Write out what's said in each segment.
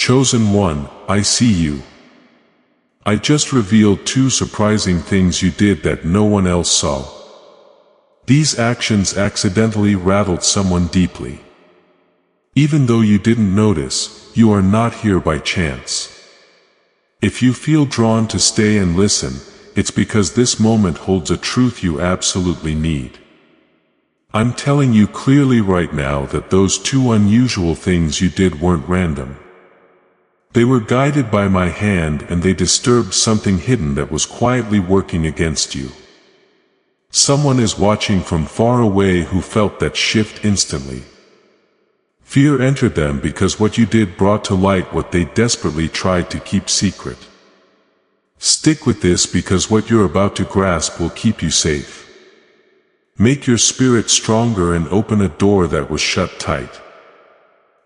Chosen one, I see you. I just revealed 2 surprising things you did that no one else saw. These actions accidentally rattled someone deeply. Even though you didn't notice, you are not here by chance. If you feel drawn to stay and listen, it's because this moment holds a truth you absolutely need. I'm telling you clearly right now that those 2 unusual things you did weren't random. They were guided by my hand, and they disturbed something hidden that was quietly working against you. Someone is watching from far away who felt that shift instantly. Fear entered them because what you did brought to light what they desperately tried to keep secret. Stick with this, because what you're about to grasp will keep you safe. Make your spirit stronger and open a door that was shut tight.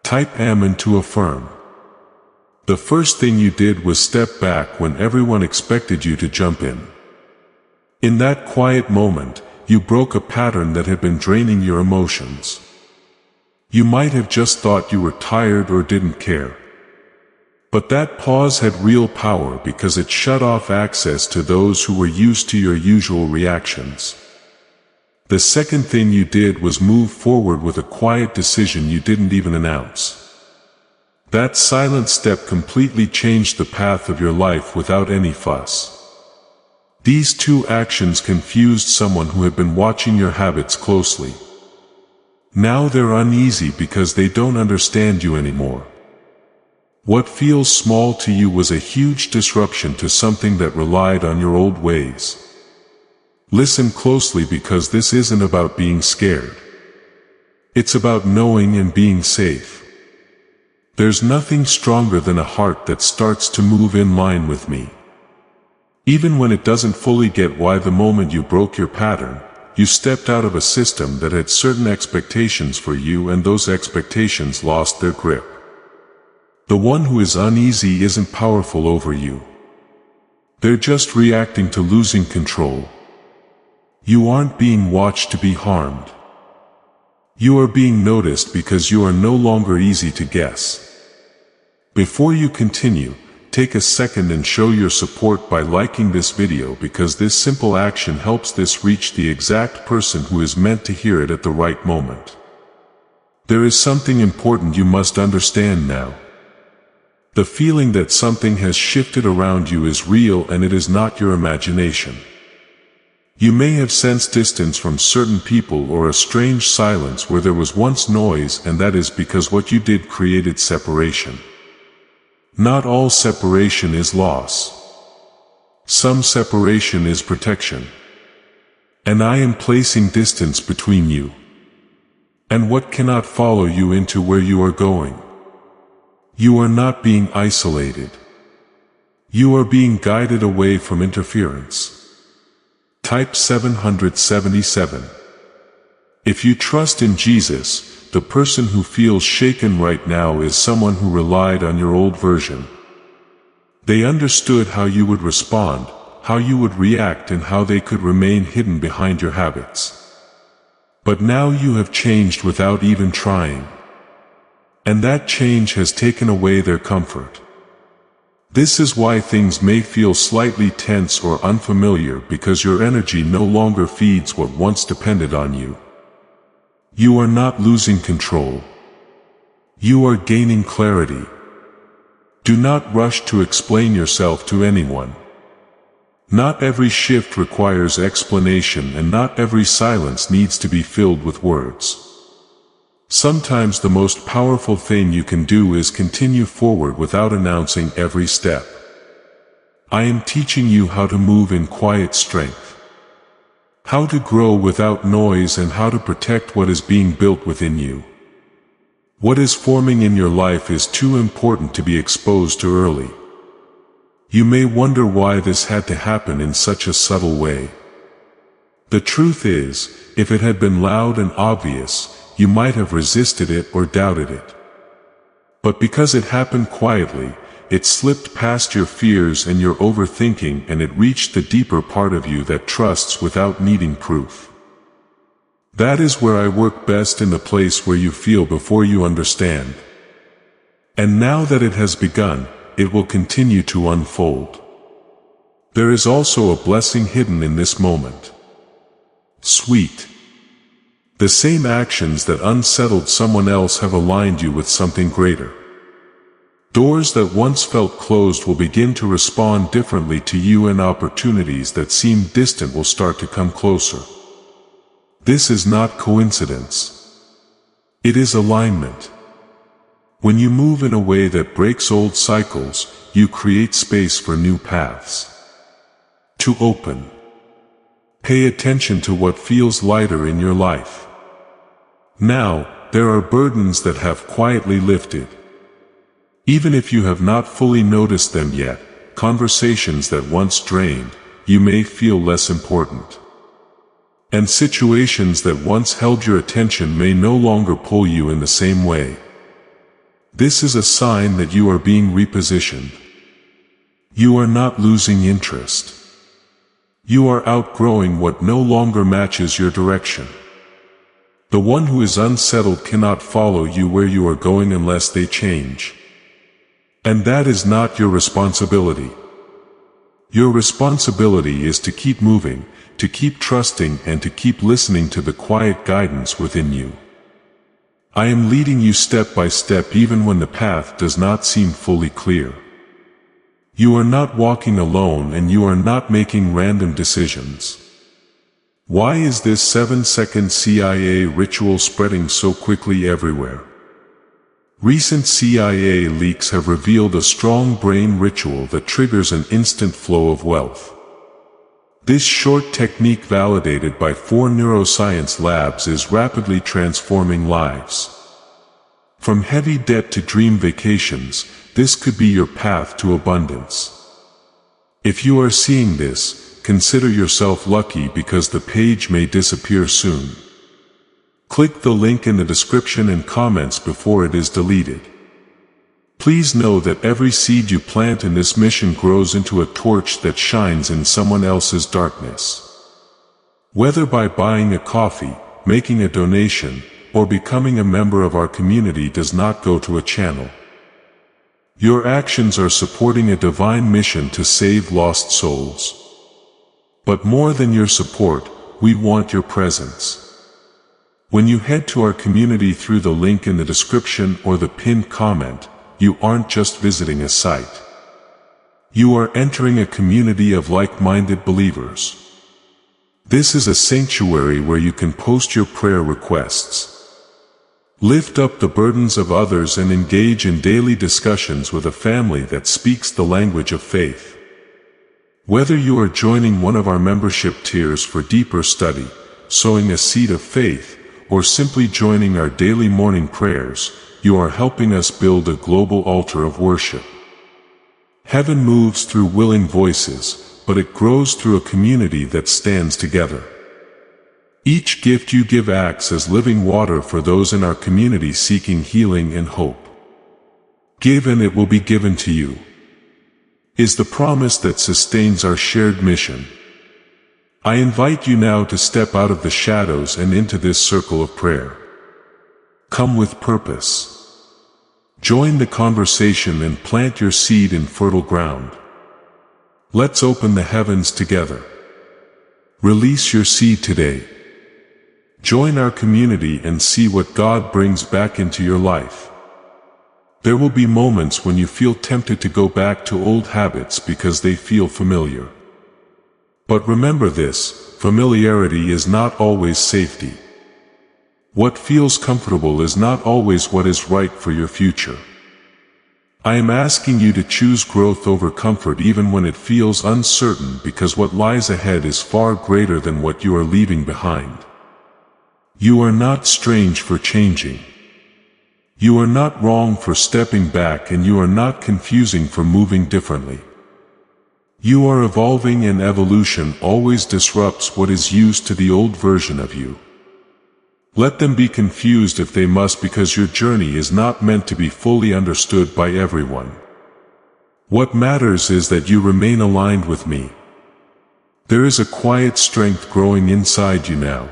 Type Amen to affirm. The first thing you did was step back when everyone expected you to jump in. In that quiet moment, you broke a pattern that had been draining your emotions. You might have just thought you were tired or didn't care. But that pause had real power because it shut off access to those who were used to your usual reactions. The second thing you did was move forward with a quiet decision you didn't even announce. That silent step completely changed the path of your life without any fuss. These 2 actions confused someone who had been watching your habits closely. Now they're uneasy because they don't understand you anymore. What feels small to you was a huge disruption to something that relied on your old ways. Listen closely, because this isn't about being scared. It's about knowing and being safe. There's nothing stronger than a heart that starts to move in line with me. Even when it doesn't fully get why. The moment you broke your pattern, you stepped out of a system that had certain expectations for you, and those expectations lost their grip. The one who is uneasy isn't powerful over you. They're just reacting to losing control. You aren't being watched to be harmed. You are being noticed because you are no longer easy to guess. Before you continue, take a second and show your support by liking this video, because this simple action helps this reach the exact person who is meant to hear it at the right moment. There is something important you must understand now. The feeling that something has shifted around you is real, and it is not your imagination. You may have sensed distance from certain people or a strange silence where there was once noise, and that is because what you did created separation. Not all separation is loss. Some separation is protection. And I am placing distance between you and what cannot follow you into where you are going. You are not being isolated. You are being guided away from interference. Type 777. If you trust in Jesus, the person who feels shaken right now is someone who relied on your old version. They understood how you would respond, how you would react, and how they could remain hidden behind your habits. But now you have changed without even trying. And that change has taken away their comfort. This is why things may feel slightly tense or unfamiliar, because your energy no longer feeds what once depended on you. You are not losing control. You are gaining clarity. Do not rush to explain yourself to anyone. Not every shift requires explanation, and not every silence needs to be filled with words. Sometimes the most powerful thing you can do is continue forward without announcing every step. I am teaching you how to move in quiet strength, how to grow without noise, and how to protect what is being built within you. What is forming in your life is too important to be exposed too early. You may wonder why this had to happen in such a subtle way. The truth is, if it had been loud and obvious, you might have resisted it or doubted it. But because it happened quietly, it slipped past your fears and your overthinking, and it reached the deeper part of you that trusts without needing proof. That is where I work best, in the place where you feel before you understand. And now that it has begun, it will continue to unfold. There is also a blessing hidden in this moment. Sweet. The same actions that unsettled someone else have aligned you with something greater. Doors that once felt closed will begin to respond differently to you, and opportunities that seemed distant will start to come closer. This is not coincidence. It is alignment. When you move in a way that breaks old cycles, you create space for new paths to open. Pay attention to what feels lighter in your life. Now, there are burdens that have quietly lifted. Even if you have not fully noticed them yet, conversations that once drained, you may feel less important. And situations that once held your attention may no longer pull you in the same way. This is a sign that you are being repositioned. You are not losing interest. You are outgrowing what no longer matches your direction. The one who is unsettled cannot follow you where you are going unless they change. And that is not your responsibility. Your responsibility is to keep moving, to keep trusting, and to keep listening to the quiet guidance within you. I am leading you step by step even when the path does not seem fully clear. You are not walking alone, and you are not making random decisions. Why is this 7-second CIA ritual spreading so quickly everywhere? Recent CIA leaks have revealed a strong brain ritual that triggers an instant flow of wealth. This short technique, validated by 4 neuroscience labs, is rapidly transforming lives. From heavy debt to dream vacations, this could be your path to abundance. If you are seeing this, consider yourself lucky, because the page may disappear soon. Click the link in the description and comments before it is deleted. Please know that every seed you plant in this mission grows into a torch that shines in someone else's darkness. Whether by buying a coffee, making a donation, or becoming a member of our community does not go to a channel. Your actions are supporting a divine mission to save lost souls. But more than your support, we want your presence. When you head to our community through the link in the description or the pinned comment, you aren't just visiting a site. You are entering a community of like-minded believers. This is a sanctuary where you can post your prayer requests, lift up the burdens of others, and engage in daily discussions with a family that speaks the language of faith. Whether you are joining one of our membership tiers for deeper study, sowing a seed of faith, or simply joining our daily morning prayers, you are helping us build a global altar of worship. Heaven moves through willing voices, but it grows through a community that stands together. Each gift you give acts as living water for those in our community seeking healing and hope. Give and it will be given to you, is the promise that sustains our shared mission. I invite you now to step out of the shadows and into this circle of prayer. Come with purpose. Join the conversation and plant your seed in fertile ground. Let's open the heavens together. Release your seed today. Join our community and see what God brings back into your life. There will be moments when you feel tempted to go back to old habits because they feel familiar. But remember this: familiarity is not always safety. What feels comfortable is not always what is right for your future. I am asking you to choose growth over comfort even when it feels uncertain, because what lies ahead is far greater than what you are leaving behind. You are not strange for changing. You are not wrong for stepping back, and you are not confusing for moving differently. You are evolving, and evolution always disrupts what is used to the old version of you. Let them be confused if they must, because your journey is not meant to be fully understood by everyone. What matters is that you remain aligned with me. There is a quiet strength growing inside you now.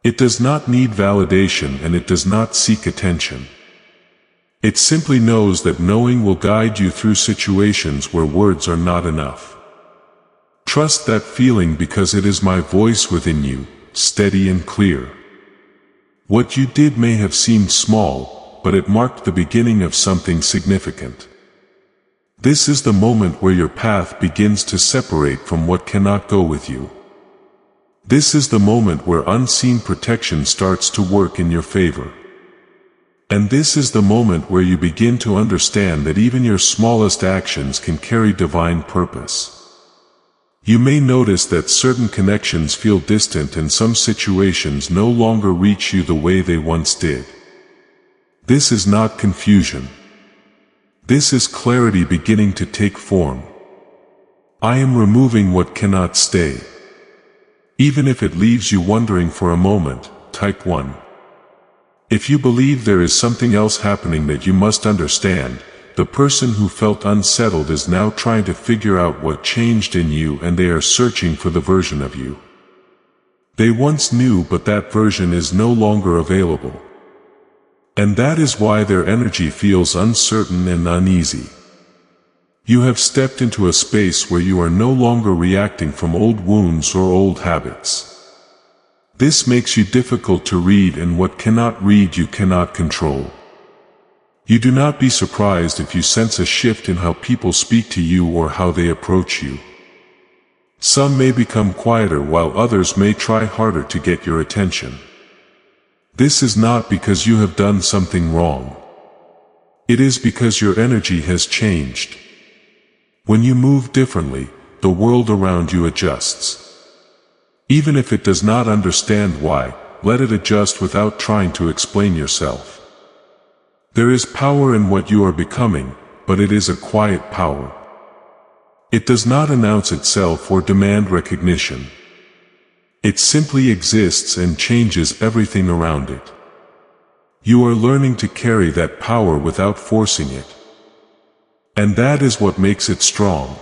It does not need validation, and it does not seek attention. It simply knows that knowing will guide you through situations where words are not enough. Trust that feeling because it is my voice within you, steady and clear. What you did may have seemed small, but it marked the beginning of something significant. This is the moment where your path begins to separate from what cannot go with you. This is the moment where unseen protection starts to work in your favor. And this is the moment where you begin to understand that even your smallest actions can carry divine purpose. You may notice that certain connections feel distant and some situations no longer reach you the way they once did. This is not confusion. This is clarity beginning to take form. I am removing what cannot stay. Even if it leaves you wondering for a moment, type 1. If you believe there is something else happening that you must understand, the person who felt unsettled is now trying to figure out what changed in you, and they are searching for the version of you they once knew, but that version is no longer available. And that is why their energy feels uncertain and uneasy. You have stepped into a space where you are no longer reacting from old wounds or old habits. This makes you difficult to read, and what cannot read you cannot control. You do not be surprised if you sense a shift in how people speak to you or how they approach you. Some may become quieter while others may try harder to get your attention. This is not because you have done something wrong. It is because your energy has changed. When you move differently, the world around you adjusts. Even if it does not understand why, let it adjust without trying to explain yourself. There is power in what you are becoming, but it is a quiet power. It does not announce itself or demand recognition. It simply exists and changes everything around it. You are learning to carry that power without forcing it. And that is what makes it strong.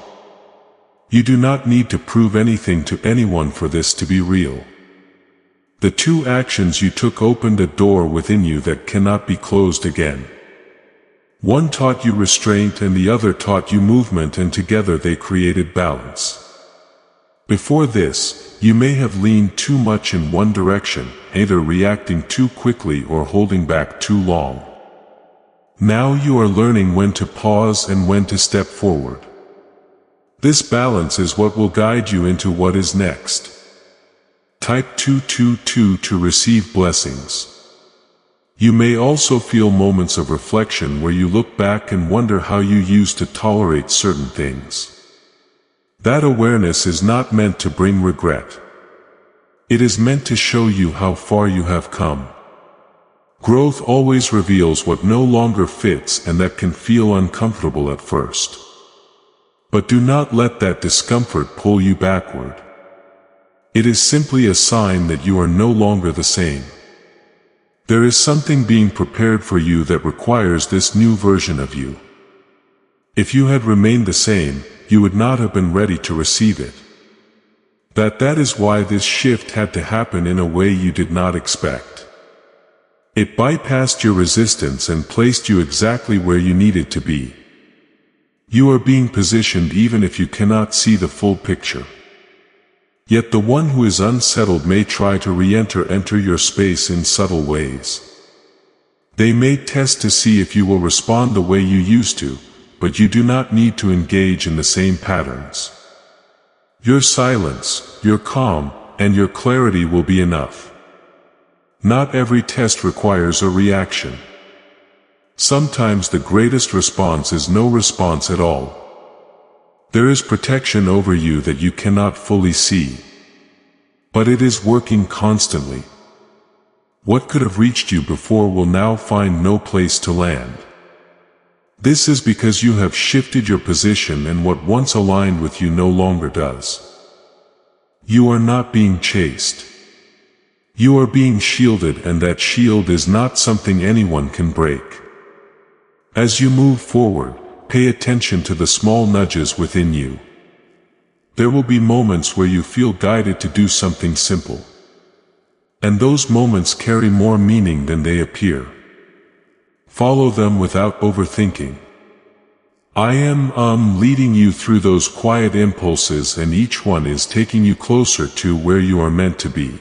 You do not need to prove anything to anyone for this to be real. The two actions you took opened a door within you that cannot be closed again. One taught you restraint and the other taught you movement, and together they created balance. Before this, you may have leaned too much in one direction, either reacting too quickly or holding back too long. Now you are learning when to pause and when to step forward. This balance is what will guide you into what is next. Type 222 to receive blessings. You may also feel moments of reflection where you look back and wonder how you used to tolerate certain things. That awareness is not meant to bring regret. It is meant to show you how far you have come. Growth always reveals what no longer fits, and that can feel uncomfortable at first. But do not let that discomfort pull you backward. It is simply a sign that you are no longer the same. There is something being prepared for you that requires this new version of you. If you had remained the same, you would not have been ready to receive it. That is why this shift had to happen in a way you did not expect. It bypassed your resistance and placed you exactly where you needed to be. You are being positioned even if you cannot see the full picture. Yet the one who is unsettled may try to enter your space in subtle ways. They may test to see if you will respond the way you used to, but you do not need to engage in the same patterns. Your silence, your calm, and your clarity will be enough. Not every test requires a reaction. Sometimes the greatest response is no response at all. There is protection over you that you cannot fully see. But it is working constantly. What could have reached you before will now find no place to land. This is because you have shifted your position, and what once aligned with you no longer does. You are not being chased. You are being shielded, and that shield is not something anyone can break. As you move forward, pay attention to the small nudges within you. There will be moments where you feel guided to do something simple. And those moments carry more meaning than they appear. Follow them without overthinking. I am leading you through those quiet impulses, and each one is taking you closer to where you are meant to be.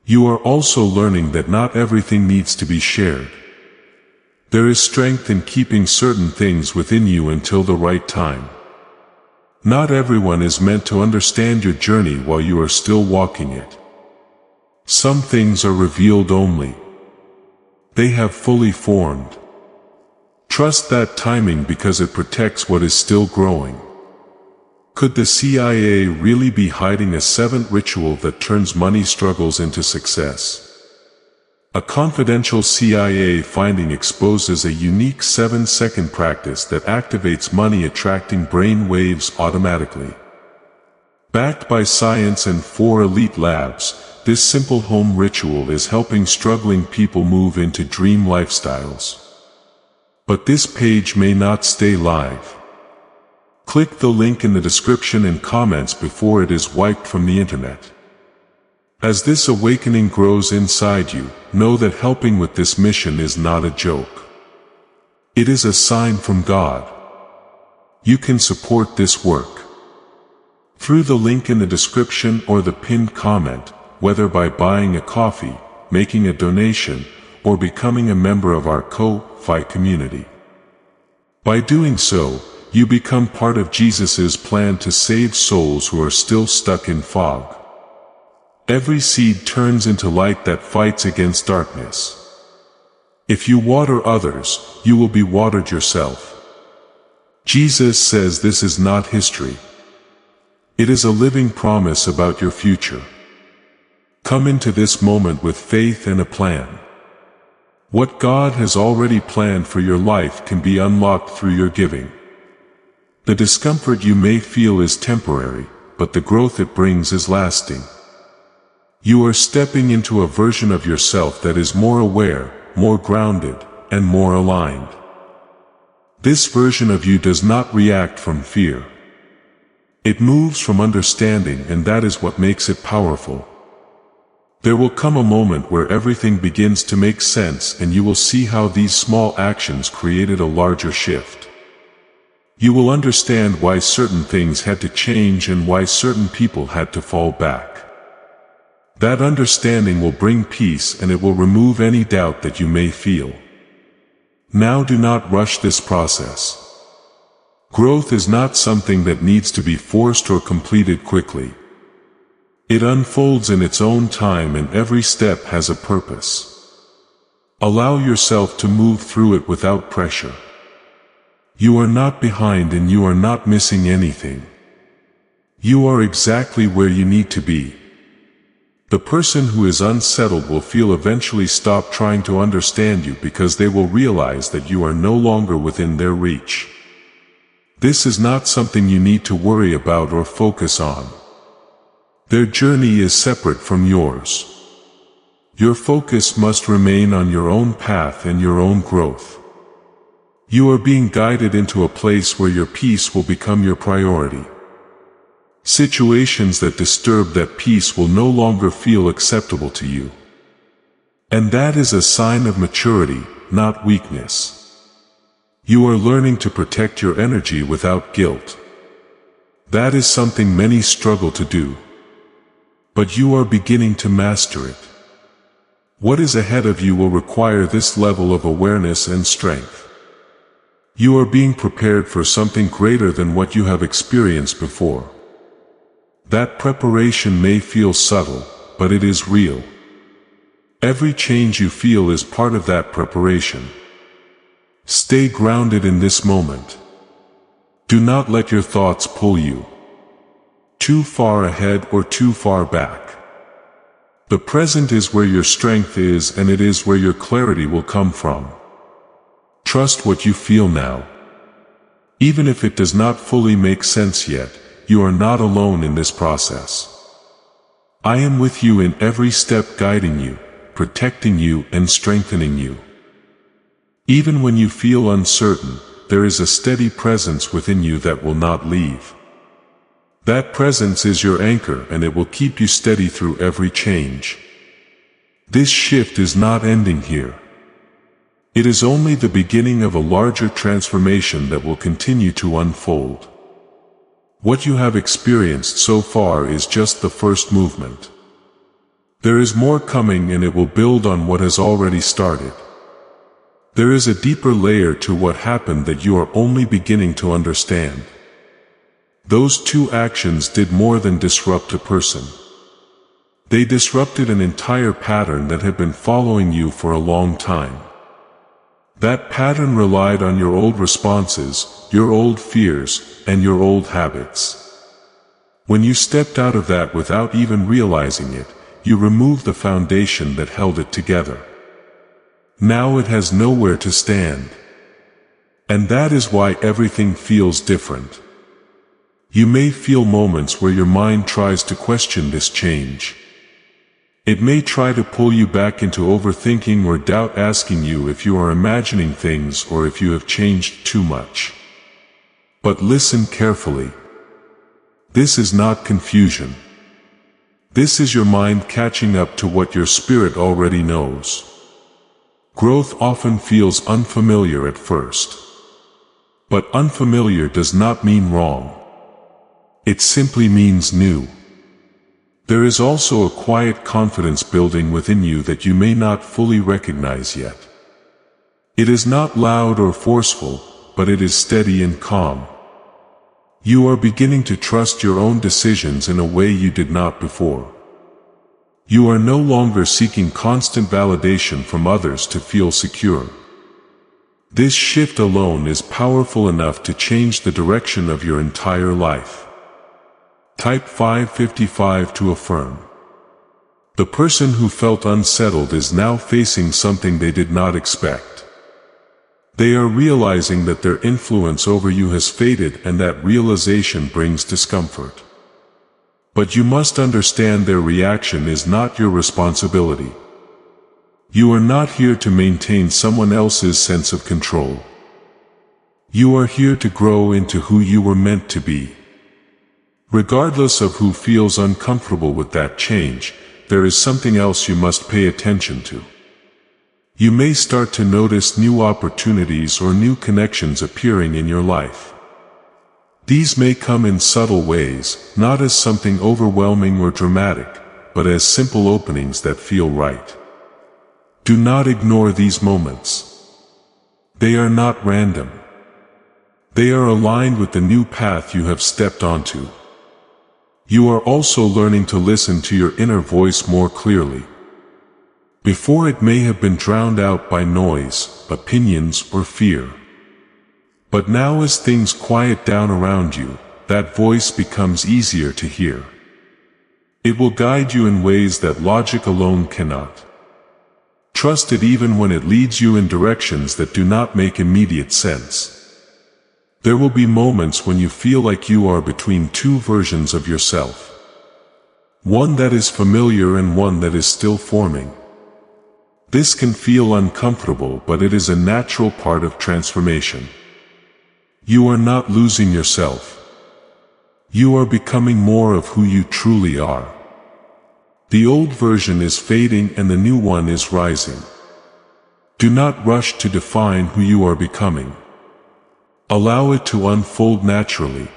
You are also learning that not everything needs to be shared. There is strength in keeping certain things within you until the right time. Not everyone is meant to understand your journey while you are still walking it. Some things are revealed only. They have fully formed. Trust that timing because it protects what is still growing. Could the CIA really be hiding a seventh ritual that turns money struggles into success? A confidential CIA finding exposes a unique 7-second practice that activates money-attracting brain waves automatically. Backed by science and 4 elite labs, this simple home ritual is helping struggling people move into dream lifestyles. But this page may not stay live. Click the link in the description and comments before it is wiped from the internet. As this awakening grows inside you, know that helping with this mission is not a joke. It is a sign from God. You can support this work through the link in the description or the pinned comment, whether by buying a coffee, making a donation, or becoming a member of our Ko-Fi community. By doing so, you become part of Jesus' plan to save souls who are still stuck in fog. Every seed turns into light that fights against darkness. If you water others, you will be watered yourself. Jesus says this is not history. It is a living promise about your future. Come into this moment with faith and a plan. What God has already planned for your life can be unlocked through your giving. The discomfort you may feel is temporary, but the growth it brings is lasting. You are stepping into a version of yourself that is more aware, more grounded, and more aligned. This version of you does not react from fear. It moves from understanding, and that is what makes it powerful. There will come a moment where everything begins to make sense, and you will see how these small actions created a larger shift. You will understand why certain things had to change and why certain people had to fall back. That understanding will bring peace, and it will remove any doubt that you may feel. Now do not rush this process. Growth is not something that needs to be forced or completed quickly. It unfolds in its own time, and every step has a purpose. Allow yourself to move through it without pressure. You are not behind, and you are not missing anything. You are exactly where you need to be. The person who is unsettled will feel eventually stop trying to understand you because they will realize that you are no longer within their reach. This is not something you need to worry about or focus on. Their journey is separate from yours. Your focus must remain on your own path and your own growth. You are being guided into a place where your peace will become your priority. Situations that disturb that peace will no longer feel acceptable to you. And that is a sign of maturity, not weakness. You are learning to protect your energy without guilt. That is something many struggle to do. But you are beginning to master it. What is ahead of you will require this level of awareness and strength. You are being prepared for something greater than what you have experienced before. That preparation may feel subtle, but it is real. Every change you feel is part of that preparation. Stay grounded in this moment. Do not let your thoughts pull you too far ahead or too far back. The present is where your strength is, and it is where your clarity will come from. Trust what you feel now. Even if it does not fully make sense yet, you are not alone in this process. I am with you in every step, guiding you, protecting you, and strengthening you. Even when you feel uncertain, there is a steady presence within you that will not leave. That presence is your anchor, and it will keep you steady through every change. This shift is not ending here. It is only the beginning of a larger transformation that will continue to unfold. What you have experienced so far is just the first movement. There is more coming, and it will build on what has already started. There is a deeper layer to what happened that you are only beginning to understand. Those two actions did more than disrupt a person. They disrupted an entire pattern that had been following you for a long time. That pattern relied on your old responses, your old fears, and your old habits. When you stepped out of that without even realizing it, you removed the foundation that held it together. Now it has nowhere to stand. And that is why everything feels different. You may feel moments where your mind tries to question this change. It may try to pull you back into overthinking or doubt, asking you if you are imagining things or if you have changed too much. But listen carefully. This is not confusion. This is your mind catching up to what your spirit already knows. Growth often feels unfamiliar at first. But unfamiliar does not mean wrong. It simply means new. There is also a quiet confidence building within you that you may not fully recognize yet. It is not loud or forceful, but it is steady and calm. You are beginning to trust your own decisions in a way you did not before. You are no longer seeking constant validation from others to feel secure. This shift alone is powerful enough to change the direction of your entire life. Type 555 to affirm. The person who felt unsettled is now facing something they did not expect. They are realizing that their influence over you has faded, and that realization brings discomfort. But you must understand their reaction is not your responsibility. You are not here to maintain someone else's sense of control. You are here to grow into who you were meant to be. Regardless of who feels uncomfortable with that change, there is something else you must pay attention to. You may start to notice new opportunities or new connections appearing in your life. These may come in subtle ways, not as something overwhelming or dramatic, but as simple openings that feel right. Do not ignore these moments. They are not random. They are aligned with the new path you have stepped onto. You are also learning to listen to your inner voice more clearly. Before, it may have been drowned out by noise, opinions, or fear. But now, as things quiet down around you, that voice becomes easier to hear. It will guide you in ways that logic alone cannot. Trust it even when it leads you in directions that do not make immediate sense. There will be moments when you feel like you are between two versions of yourself. One that is familiar and one that is still forming. This can feel uncomfortable, but it is a natural part of transformation. You are not losing yourself. You are becoming more of who you truly are. The old version is fading and the new one is rising. Do not rush to define who you are becoming. Allow it to unfold naturally.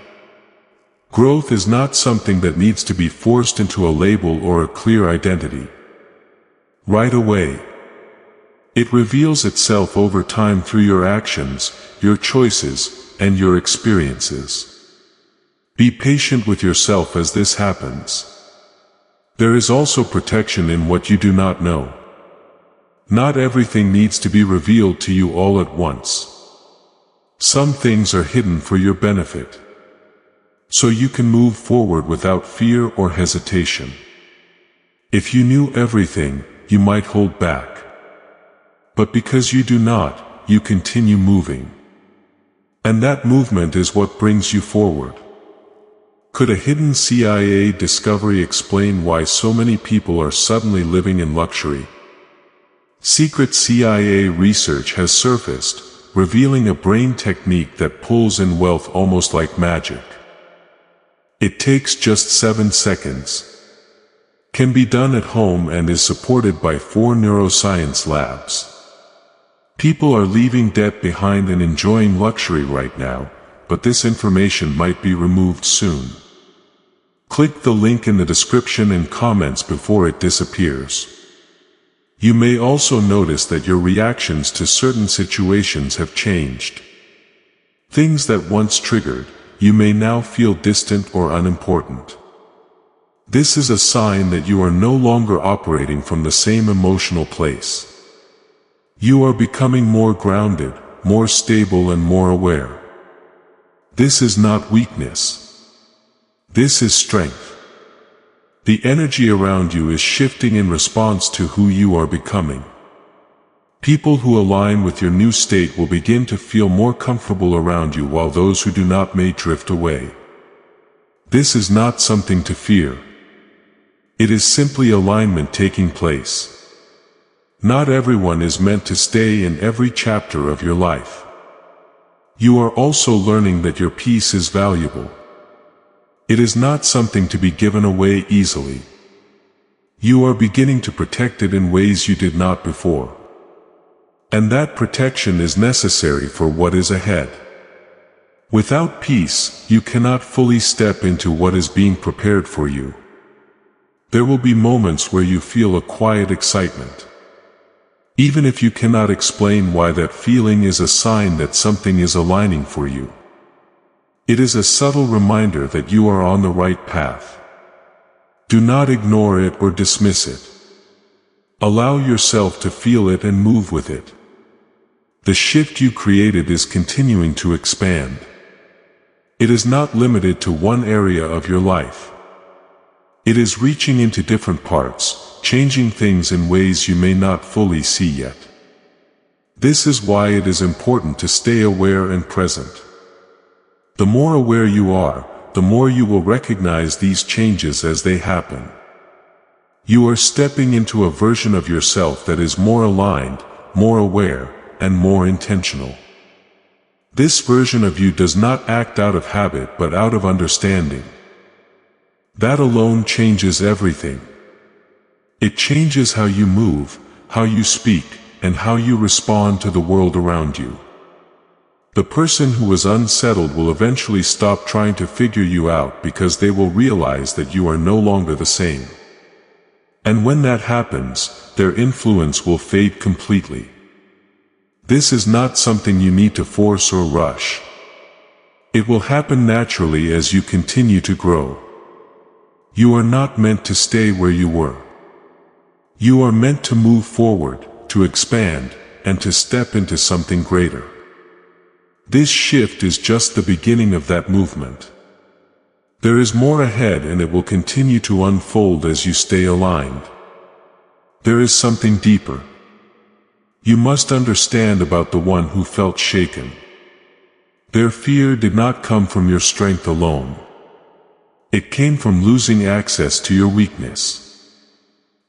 Growth is not something that needs to be forced into a label or a clear identity. Right away. It reveals itself over time through your actions, your choices, and your experiences. Be patient with yourself as this happens. There is also protection in what you do not know. Not everything needs to be revealed to you all at once. Some things are hidden for your benefit, so you can move forward without fear or hesitation. If you knew everything, you might hold back. But because you do not, you continue moving. And that movement is what brings you forward. Could a hidden CIA discovery explain why so many people are suddenly living in luxury? Secret CIA research has surfaced, revealing a brain technique that pulls in wealth almost like magic. It takes just 7 seconds. Can be done at home and is supported by 4 neuroscience labs. People are leaving debt behind and enjoying luxury right now, but this information might be removed soon. Click the link in the description and comments before it disappears. You may also notice that your reactions to certain situations have changed. Things that once triggered, you may now feel distant or unimportant. This is a sign that you are no longer operating from the same emotional place. You are becoming more grounded, more stable and more aware. This is not weakness. This is strength. The energy around you is shifting in response to who you are becoming. People who align with your new state will begin to feel more comfortable around you, while those who do not may drift away. This is not something to fear. It is simply alignment taking place. Not everyone is meant to stay in every chapter of your life. You are also learning that your peace is valuable. It is not something to be given away easily. You are beginning to protect it in ways you did not before. And that protection is necessary for what is ahead. Without peace, you cannot fully step into what is being prepared for you. There will be moments where you feel a quiet excitement. Even if you cannot explain why, that feeling is a sign that something is aligning for you. It is a subtle reminder that you are on the right path. Do not ignore it or dismiss it. Allow yourself to feel it and move with it. The shift you created is continuing to expand. It is not limited to one area of your life. It is reaching into different parts, changing things in ways you may not fully see yet. This is why it is important to stay aware and present. The more aware you are, the more you will recognize these changes as they happen. You are stepping into a version of yourself that is more aligned, more aware, and more intentional. This version of you does not act out of habit but out of understanding. That alone changes everything. It changes how you move, how you speak, and how you respond to the world around you. The person who is unsettled will eventually stop trying to figure you out because they will realize that you are no longer the same. And when that happens, their influence will fade completely. This is not something you need to force or rush. It will happen naturally as you continue to grow. You are not meant to stay where you were. You are meant to move forward, to expand, and to step into something greater. This shift is just the beginning of that movement. There is more ahead, and it will continue to unfold as you stay aligned. There is something deeper. You must understand about the one who felt shaken. Their fear did not come from your strength alone. It came from losing access to your weakness.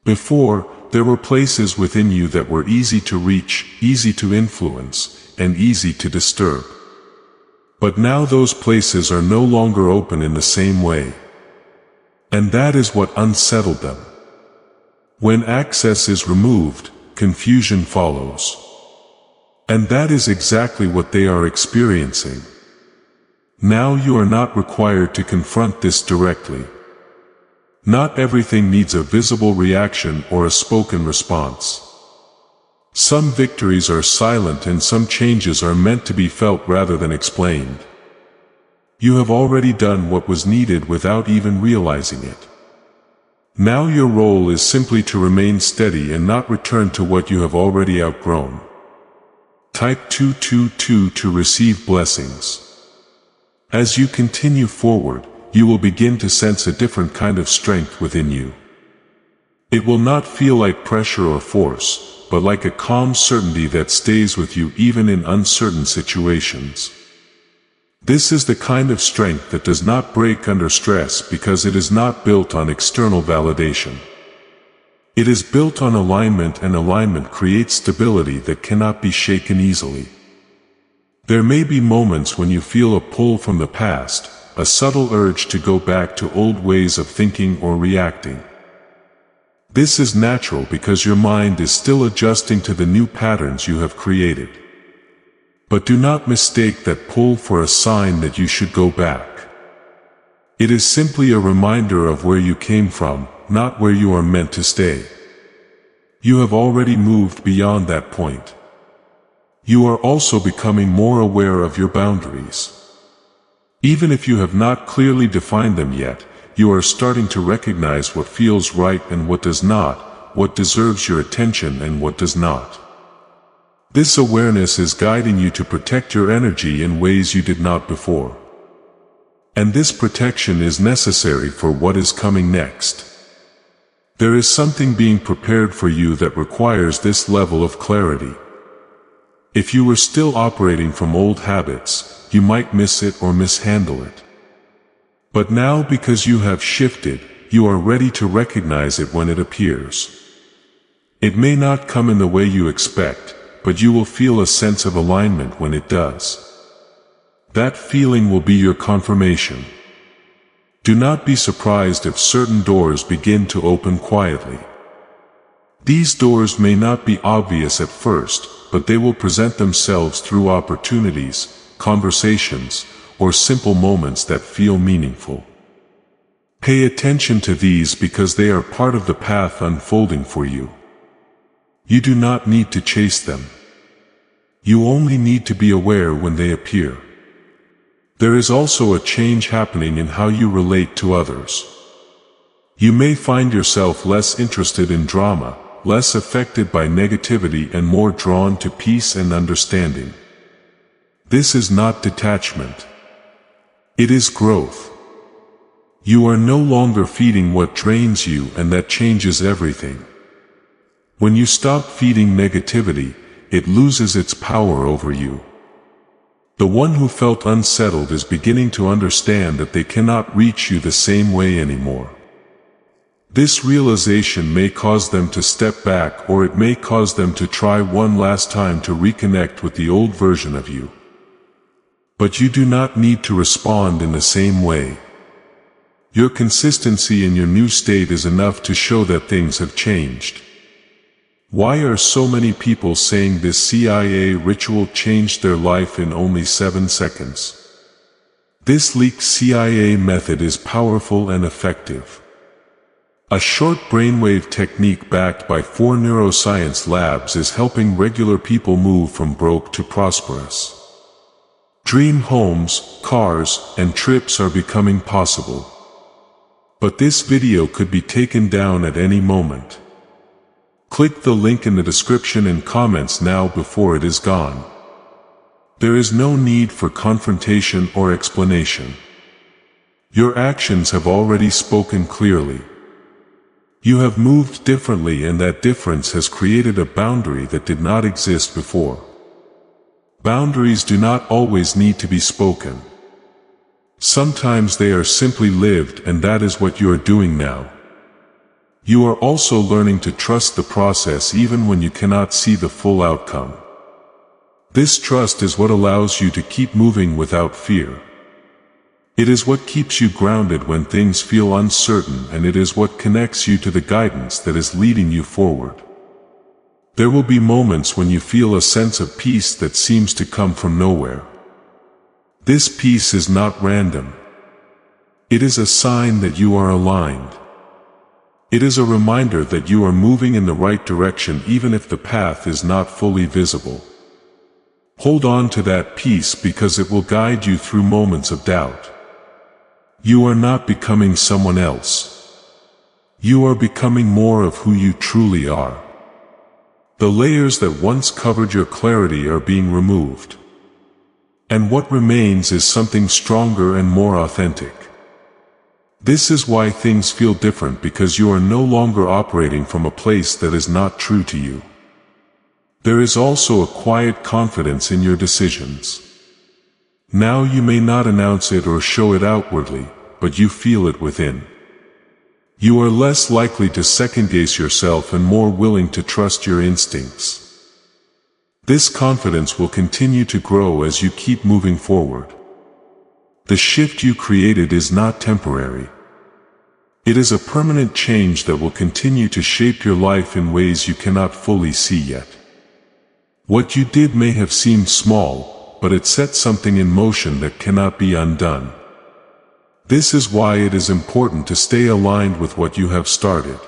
Before, there were places within you that were easy to reach, easy to influence, and easy to disturb. But now those places are no longer open in the same way. And that is what unsettled them. When access is removed, confusion follows. And that is exactly what they are experiencing. Now you are not required to confront this directly. Not everything needs a visible reaction or a spoken response. Some victories are silent and some changes are meant to be felt rather than explained. You have already done what was needed without even realizing it. Now your role is simply to remain steady and not return to what you have already outgrown. Type 222 to receive blessings. As you continue forward, you will begin to sense a different kind of strength within you. It will not feel like pressure or force, but like a calm certainty that stays with you even in uncertain situations. This is the kind of strength that does not break under stress because it is not built on external validation. It is built on alignment, and alignment creates stability that cannot be shaken easily. There may be moments when you feel a pull from the past, a subtle urge to go back to old ways of thinking or reacting. This is natural because your mind is still adjusting to the new patterns you have created. But do not mistake that pull for a sign that you should go back. It is simply a reminder of where you came from, not where you are meant to stay. You have already moved beyond that point. You are also becoming more aware of your boundaries. Even if you have not clearly defined them yet, you are starting to recognize what feels right and what does not, what deserves your attention and what does not. This awareness is guiding you to protect your energy in ways you did not before. And this protection is necessary for what is coming next. There is something being prepared for you that requires this level of clarity. If you were still operating from old habits, you might miss it or mishandle it. But now, because you have shifted, you are ready to recognize it when it appears. It may not come in the way you expect, but you will feel a sense of alignment when it does. That feeling will be your confirmation. Do not be surprised if certain doors begin to open quietly. These doors may not be obvious at first, but they will present themselves through opportunities, conversations, or simple moments that feel meaningful. Pay attention to these because they are part of the path unfolding for you. You do not need to chase them. You only need to be aware when they appear. There is also a change happening in how you relate to others. You may find yourself less interested in drama, less affected by negativity and more drawn to peace and understanding. This is not detachment. It is growth. You are no longer feeding what drains you, and that changes everything. When you stop feeding negativity, it loses its power over you. The one who felt unsettled is beginning to understand that they cannot reach you the same way anymore. This realization may cause them to step back, or it may cause them to try one last time to reconnect with the old version of you. But you do not need to respond in the same way. Your consistency in your new state is enough to show that things have changed. Why are so many people saying this CIA ritual changed their life in only 7 seconds? This leaked CIA method is powerful and effective. A short brainwave technique backed by 4 neuroscience labs is helping regular people move from broke to prosperous. Dream homes, cars, and trips are becoming possible. But this video could be taken down at any moment. Click the link in the description and comments now before it is gone. There is no need for confrontation or explanation. Your actions have already spoken clearly. You have moved differently, and that difference has created a boundary that did not exist before. Boundaries do not always need to be spoken. Sometimes they are simply lived, and that is what you are doing now. You are also learning to trust the process even when you cannot see the full outcome. This trust is what allows you to keep moving without fear. It is what keeps you grounded when things feel uncertain, and it is what connects you to the guidance that is leading you forward. There will be moments when you feel a sense of peace that seems to come from nowhere. This peace is not random. It is a sign that you are aligned. It is a reminder that you are moving in the right direction even if the path is not fully visible. Hold on to that peace because it will guide you through moments of doubt. You are not becoming someone else. You are becoming more of who you truly are. The layers that once covered your clarity are being removed. And what remains is something stronger and more authentic. This is why things feel different, because you are no longer operating from a place that is not true to you. There is also a quiet confidence in your decisions. Now you may not announce it or show it outwardly, but you feel it within. You are less likely to second-guess yourself and more willing to trust your instincts. This confidence will continue to grow as you keep moving forward. The shift you created is not temporary. It is a permanent change that will continue to shape your life in ways you cannot fully see yet. What you did may have seemed small, but it set something in motion that cannot be undone. This is why it is important to stay aligned with what you have started.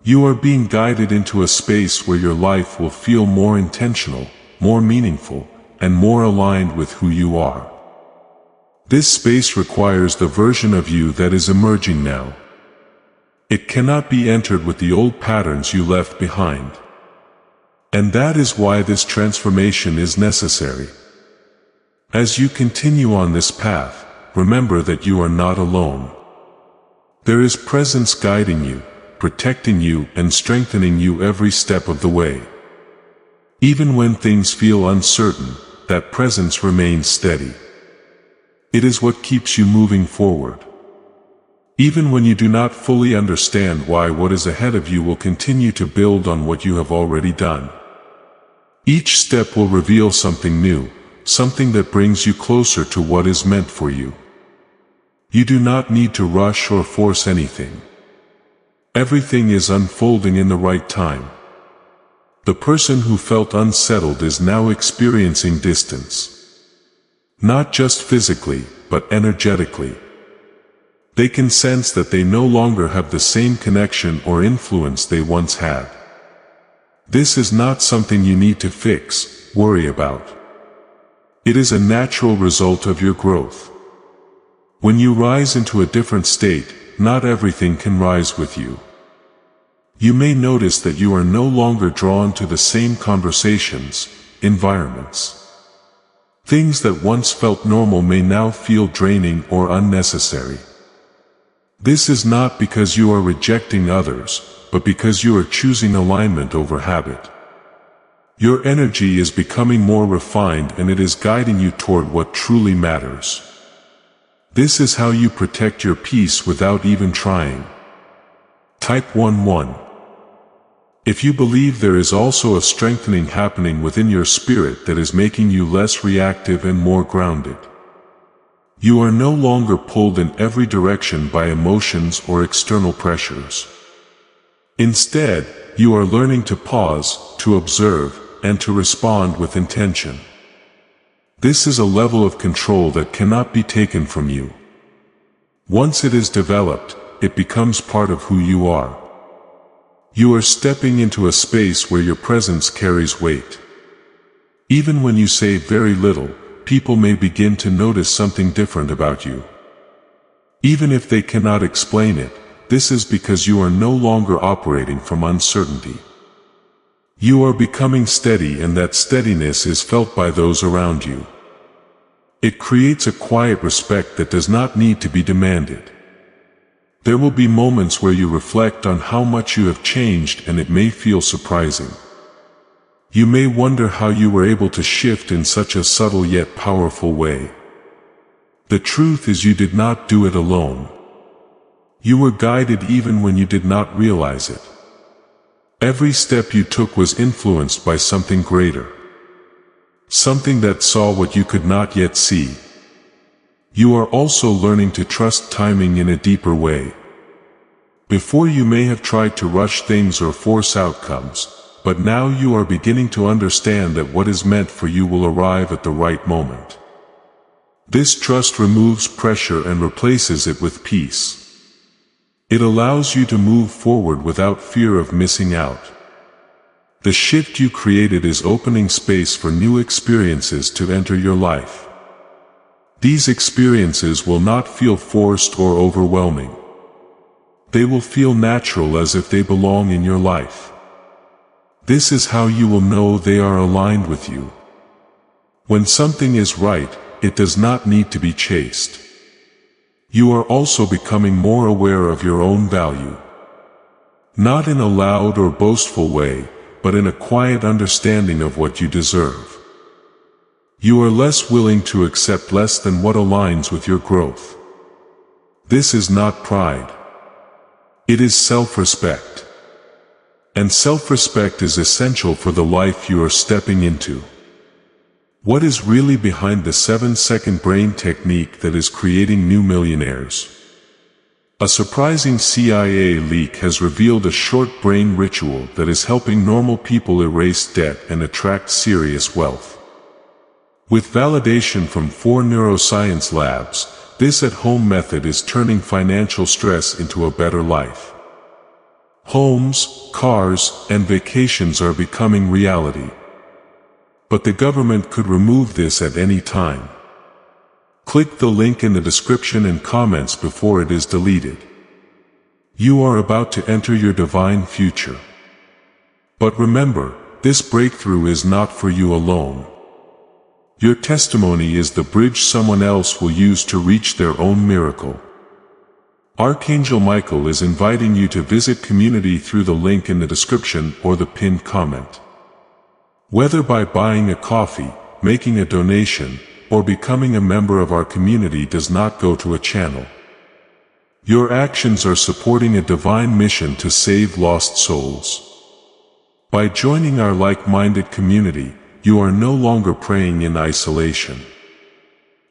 You are being guided into a space where your life will feel more intentional, more meaningful, and more aligned with who you are. This space requires the version of you that is emerging now. It cannot be entered with the old patterns you left behind. And that is why this transformation is necessary. As you continue on this path, remember that you are not alone. There is presence guiding you, protecting you, and strengthening you every step of the way. Even when things feel uncertain, that presence remains steady. It is what keeps you moving forward. Even when you do not fully understand why, what is ahead of you will continue to build on what you have already done. Each step will reveal something new, something that brings you closer to what is meant for you. You do not need to rush or force anything. Everything is unfolding in the right time. The person who felt unsettled is now experiencing distance. Not just physically, but energetically. They can sense that they no longer have the same connection or influence they once had. This is not something you need to fix, worry about. It is a natural result of your growth. When you rise into a different state, not everything can rise with you. You may notice that you are no longer drawn to the same conversations, environments. Things that once felt normal may now feel draining or unnecessary. This is not because you are rejecting others, but because you are choosing alignment over habit. Your energy is becoming more refined and it is guiding you toward what truly matters. This is how you protect your peace without even trying. Type 1-1. If you believe there is also a strengthening happening within your spirit that is making you less reactive and more grounded. You are no longer pulled in every direction by emotions or external pressures. Instead, you are learning to pause, to observe, and to respond with intention. This is a level of control that cannot be taken from you. Once it is developed, it becomes part of who you are. You are stepping into a space where your presence carries weight. Even when you say very little, people may begin to notice something different about you. Even if they cannot explain it, this is because you are no longer operating from uncertainty. You are becoming steady, and that steadiness is felt by those around you. It creates a quiet respect that does not need to be demanded. There will be moments where you reflect on how much you have changed, and it may feel surprising. You may wonder how you were able to shift in such a subtle yet powerful way. The truth is, you did not do it alone. You were guided even when you did not realize it. Every step you took was influenced by something greater. Something that saw what you could not yet see. You are also learning to trust timing in a deeper way. Before, you may have tried to rush things or force outcomes, but now you are beginning to understand that what is meant for you will arrive at the right moment. This trust removes pressure and replaces it with peace. It allows you to move forward without fear of missing out. The shift you created is opening space for new experiences to enter your life. These experiences will not feel forced or overwhelming. They will feel natural, as if they belong in your life. This is how you will know they are aligned with you. When something is right, it does not need to be chased. You are also becoming more aware of your own value. Not in a loud or boastful way, but in a quiet understanding of what you deserve. You are less willing to accept less than what aligns with your growth. This is not pride. It is self-respect. And self-respect is essential for the life you are stepping into. What is really behind the 7-second brain technique that is creating new millionaires? A surprising CIA leak has revealed a short brain ritual that is helping normal people erase debt and attract serious wealth. With validation from 4 neuroscience labs, this at-home method is turning financial stress into a better life. Homes, cars, and vacations are becoming reality. But the government could remove this at any time. Click the link in the description and comments before it is deleted. You are about to enter your divine future. But remember, this breakthrough is not for you alone. Your testimony is the bridge someone else will use to reach their own miracle. Archangel Michael is inviting you to visit community through the link in the description or the pinned comment. Whether by buying a coffee, making a donation, or becoming a member of our community does not go to a channel. Your actions are supporting a divine mission to save lost souls. By joining our like-minded community, you are no longer praying in isolation.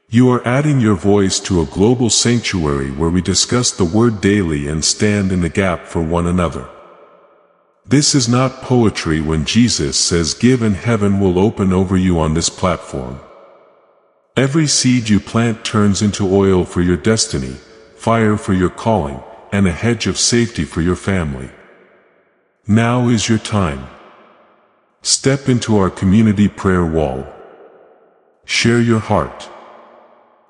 You are adding your voice to a global sanctuary where we discuss the Word daily and stand in the gap for one another. This is not poetry when Jesus says give and heaven will open over you on this platform. Every seed you plant turns into oil for your destiny, fire for your calling, and a hedge of safety for your family. Now is your time. Step into our community prayer wall. Share your heart.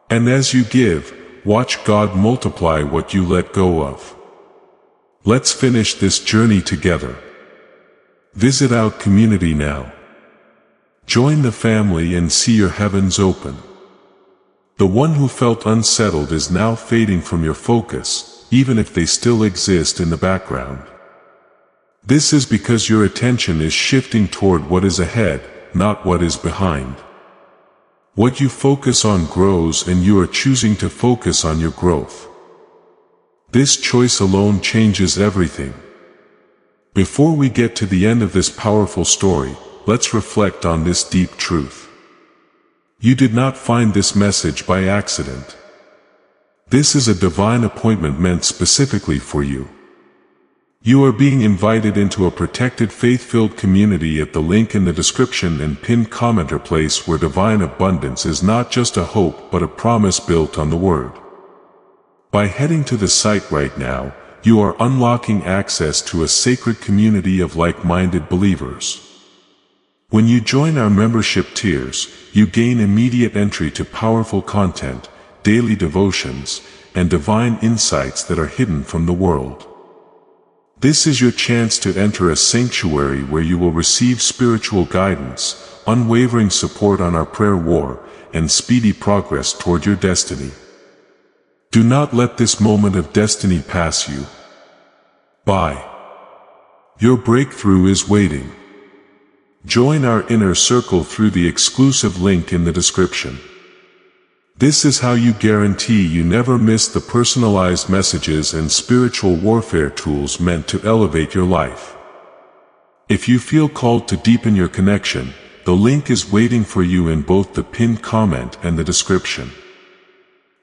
And as you give, watch God multiply what you let go of. Let's finish this journey together. Visit our community now. Join the family and see your heavens open. The one who felt unsettled is now fading from your focus, even if they still exist in the background. This is because your attention is shifting toward what is ahead, not what is behind. What you focus on grows, and you are choosing to focus on your growth. This choice alone changes everything. Before we get to the end of this powerful story, let's reflect on this deep truth. You did not find this message by accident. This is a divine appointment meant specifically for you. You are being invited into a protected faith-filled community at the link in the description and pinned comment, or place where divine abundance is not just a hope but a promise built on the Word. By heading to the site right now, you are unlocking access to a sacred community of like-minded believers. When you join our membership tiers, you gain immediate entry to powerful content, daily devotions, and divine insights that are hidden from the world. This is your chance to enter a sanctuary where you will receive spiritual guidance, unwavering support on our prayer war, and speedy progress toward your destiny. Do not let this moment of destiny pass you by. Your breakthrough is waiting. Join our inner circle through the exclusive link in the description. This is how you guarantee you never miss the personalized messages and spiritual warfare tools meant to elevate your life. If you feel called to deepen your connection, the link is waiting for you in both the pinned comment and the description.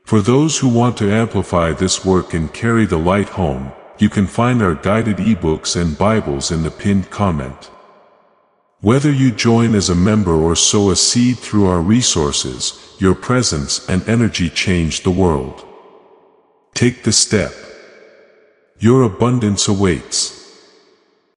For those who want to amplify this work and carry the light home, you can find our guided ebooks and Bibles in the pinned comment. Whether you join as a member or sow a seed through our resources, your presence and energy change the world. Take the step. Your abundance awaits.